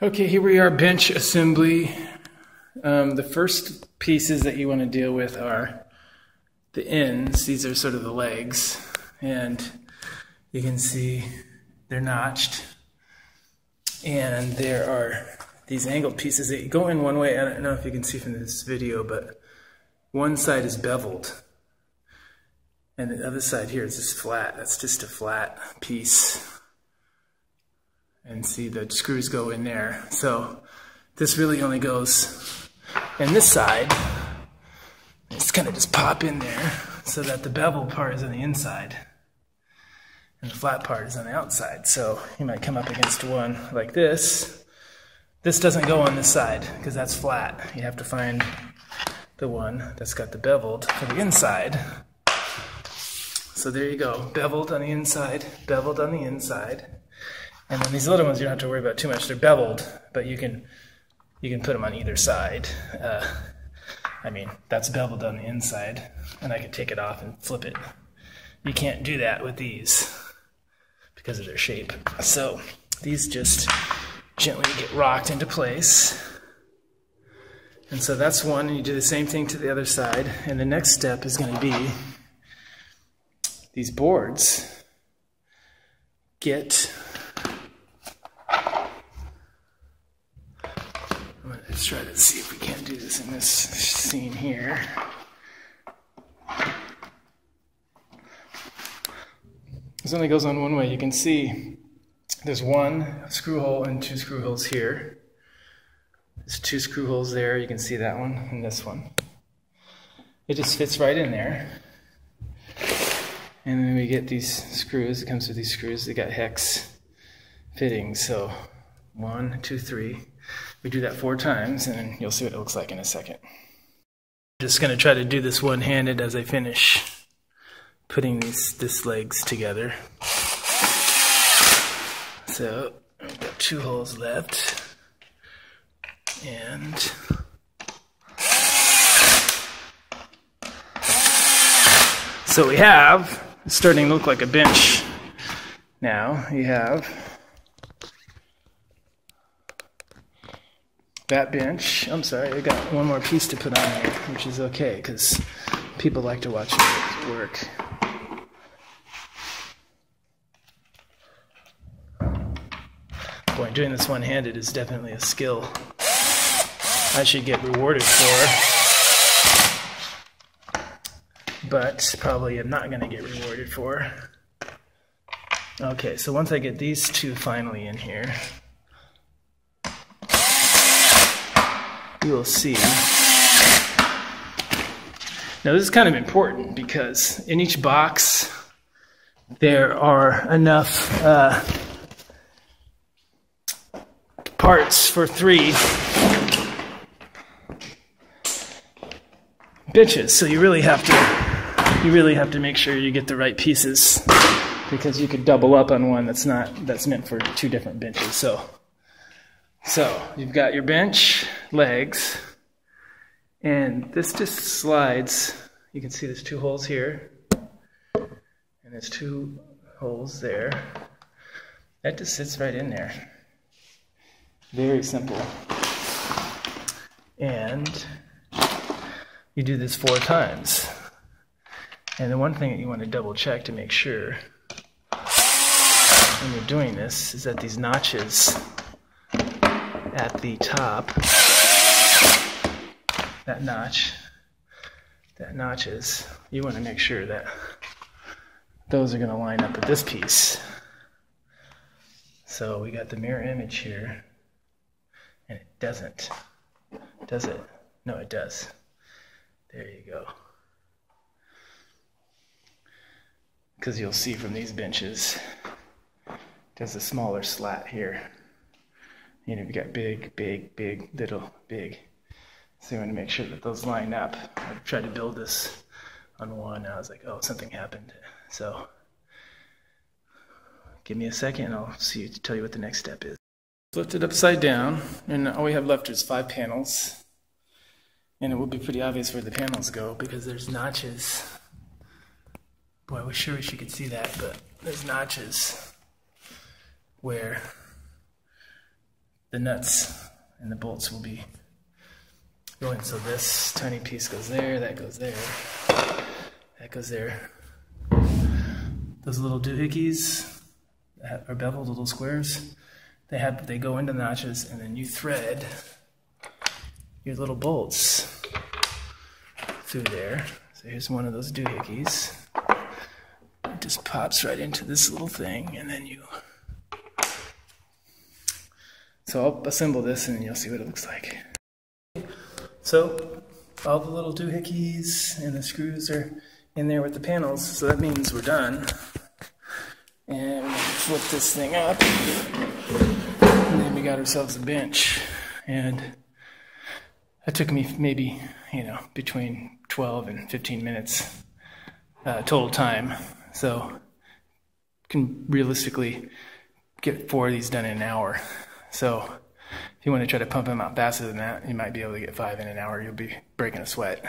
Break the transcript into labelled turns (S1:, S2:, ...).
S1: Okay, here we are, bench assembly. The first pieces that you want to deal with are the ends. These are sort of the legs, and you can see they're notched. And there are these angled pieces that go in one way. I don't know if you can see from this video, but one side is beveled. And the other side here is just flat. That's just a flat piece. And see, the screws go in there. So this really only goes in this side. It's kind of just pop in there so that the bevel part is on the inside and the flat part is on the outside. So you might come up against one like this. This doesn't go on this side because that's flat. You have to find the one that's got the beveled for the inside. So there you go, beveled on the inside, beveled on the inside. And then these little ones you don't have to worry about too much. They're beveled, but you can put them on either side. I mean, that's beveled on the inside, and I can take it off and flip it. You can't do that with these because of their shape. So these just gently get rocked into place. And so that's one, and you do the same thing to the other side. And the next step is going to be these boards get... Let's try to see if we can't do this in this scene here. This only goes on one way. You can see there's one screw hole and two screw holes here. There's two screw holes there. You can see that one and this one. It just fits right in there. And then we get these screws. It comes with these screws. They got hex fittings. So 1, 2, 3. We do that 4 times, and you'll see what it looks like in a second. I'm just going to try to do this one-handed as I finish putting these legs together. So I've got 2 holes left, and so we have, it's starting to look like a bench now. You have that bench. I'm sorry, I got one more piece to put on here, which is okay, because people like to watch me work. Boy, doing this one-handed is definitely a skill I should get rewarded for, but probably am not going to get rewarded for. Okay, so once I get these 2 finally in here, you will see. Now this is kind of important because in each box there are enough parts for 3 benches. So you really have to make sure you get the right pieces, because you could double up on one that's meant for 2 different benches. So you've got your bench legs, and this just slides. You can see there's 2 holes here, and there's 2 holes there. That just sits right in there. Very simple. And you do this 4 times. And the one thing that you want to double check to make sure when you're doing this is that these notches at the top, that notches, you want to make sure that those are going to line up with this piece. So we got the mirror image here, and it doesn't, does it? No, it does. There you go. Because you'll see from these benches, there's a smaller slat here. You know, you got big, big, big, little, big. So you want to make sure that those line up. I tried to build this on one, and I was like, oh, something happened. So give me a second, and I'll tell you what the next step is. Flip it upside down, and all we have left is 5 panels. And it will be pretty obvious where the panels go because there's notches. Boy, I wish you could see that, but there's notches where the nuts and the bolts will be going. So this tiny piece goes there, that goes there, that goes there. Those little doohickeys that are beveled, little squares, they go into notches, and then you thread your little bolts through there. So here's one of those doohickeys. It just pops right into this little thing, and then you... So I'll assemble this and you'll see what it looks like. So all the little doohickeys and the screws are in there with the panels, so that means we're done. And we flip this thing up, and then we got ourselves a bench. And that took me maybe, between 12 and 15 minutes total time. So you can realistically get 4 of these done in an hour. So if you want to try to pump them out faster than that, you might be able to get 5 in an hour. You'll be breaking a sweat.